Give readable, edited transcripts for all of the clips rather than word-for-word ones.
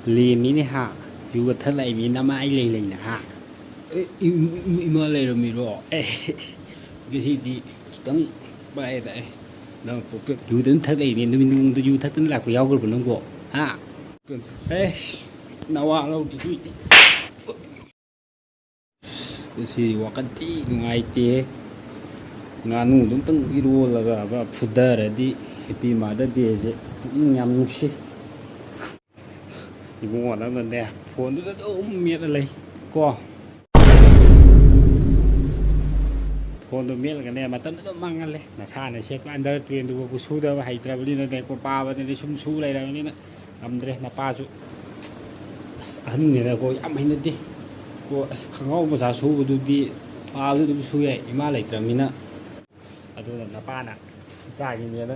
ꯂꯦꯝꯃꯤꯅꯦ ꯍꯥ ꯌꯨꯒ ꯊꯛꯂꯛꯏ ꯅꯃꯥ ꯑꯩ ꯂꯩꯅ ꯍꯥ ꯏꯃꯥ ꯂꯩꯔꯝꯃꯤꯔꯣ ꯉꯁꯤꯗꯤ ꯈꯤꯇꯪ ꯄꯥꯏꯗ ꯅꯪ ꯌꯨꯗ ꯑꯗꯨꯝ ꯊꯛꯂꯛꯏꯅꯦ ꯅꯨꯃꯤꯠ ꯅꯣꯡꯃꯗ ꯌꯨ ꯊꯛꯇꯅ ꯂꯥꯛꯄ ꯌꯥꯎꯈ꯭ꯔꯕ ꯅꯪꯕꯣ ꯍꯥ ꯅꯋꯥ ꯂꯧꯗꯦ ꯉꯁꯤꯗꯤ ꯋꯥꯈꯜ ꯊꯤ ꯅꯨꯡꯉꯥꯏꯇꯦ ꯉꯥꯅꯨꯗꯨ ꯑꯝꯇꯪ ꯏꯔꯣꯜꯂꯒ ꯐꯨꯊꯔꯗꯤ ꯍꯦꯄꯤ ꯃꯥꯗꯔ ꯗꯦꯁꯦ ꯄꯨꯛꯅꯤꯡ ꯌꯥꯝ ꯅꯨꯡꯁꯤ ꯏꯕꯨꯡꯉꯣ ꯅꯪꯅꯅꯦ ꯐꯣꯟꯗꯨꯗ ꯑꯗꯨꯝ ꯃꯦꯠꯂ ꯂꯩ ꯀꯣ ꯐꯣꯟꯗꯣ ꯃꯦꯠꯂꯒꯅꯦ ꯃꯇꯝꯗꯨ ꯑꯗꯨꯝ ꯃꯥꯡꯍꯜꯂꯦ ꯅꯁꯥꯅ ꯁꯦꯠꯄ ꯑꯟꯗꯔ ꯇ꯭ꯔꯦꯟꯗꯨꯐꯥꯎ ꯁꯨꯗꯕ ꯍꯩꯇ꯭ꯔꯕꯅꯤꯅꯀꯣ ꯄꯥꯕꯗꯗꯤ ꯁꯨꯝ ꯁꯨ ꯂꯩꯔꯕꯅꯤꯅ ꯉꯝꯗ꯭ꯔꯦ ꯅꯄꯥꯁꯨ ꯑꯁ ꯑꯍꯟꯅꯤꯅꯀꯣ ꯌꯥꯝ ꯍꯩꯅꯗꯦ ꯀꯣ ꯑꯁ ꯈꯪꯉꯥꯎ ꯃꯆꯥ ꯁꯨꯕꯗꯨꯗꯤ ꯄꯥꯕꯗꯨ ꯑꯗꯨꯝ ꯁꯨ ꯌꯥꯏ ꯏꯃꯥ ꯂꯩꯇ꯭ꯔꯕꯅꯤꯅ ꯑꯗꯨꯅ ꯅꯄꯥꯅ ꯏꯆꯥꯒꯤꯅꯦꯅ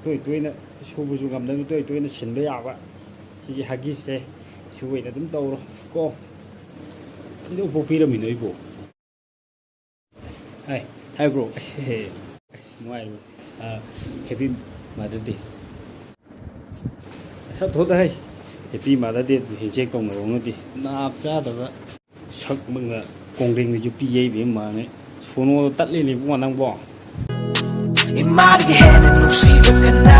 ꯇꯣꯏ ꯇꯣꯏꯅ ꯁꯨꯕꯁꯨ ꯉꯝꯗꯕ ꯇꯣꯏ ꯇꯣꯏꯅ ꯁꯤꯟꯕ ꯌꯥꯕ ꯁꯤꯒꯤ ꯍꯒꯤꯁꯁꯦ ꯁꯤ ꯑꯣꯏꯅ ꯑꯗꯨꯝ ꯇꯧꯔꯣ ꯀꯣ ꯀꯩꯗꯧ ꯄꯣꯛꯄꯤꯔꯝꯃꯤꯅꯣ ꯑꯩꯕꯣ ꯍꯥꯏꯕ꯭ꯔꯣ ꯑꯁ ꯅꯨꯡꯉꯥꯏꯕ ꯍꯦꯄꯤ ꯃꯥꯗꯔ ꯗꯦꯁ ꯆꯠꯊꯣꯛꯗ ꯍꯩ ꯍꯦꯄꯤ ꯃꯥꯗꯔ ꯗꯦꯗꯨ ꯍꯦꯟꯁꯦꯛ ꯇꯧꯅꯔꯧꯅꯗꯤ ꯅꯥꯞ ꯆꯥꯗꯕ ꯁꯛ ꯃꯪꯅ ꯀꯣꯡꯒ꯭ꯔꯦꯡꯗ ꯌꯨꯄꯤ ꯌꯩꯕ ꯃꯥꯡꯉꯦ ꯁꯣꯅꯣꯗꯣ ꯇꯠꯂꯤꯅꯦ ꯏꯕꯨꯡꯉꯣ ꯅꯪꯕꯣ 이마르게 해는 녹시고 끝나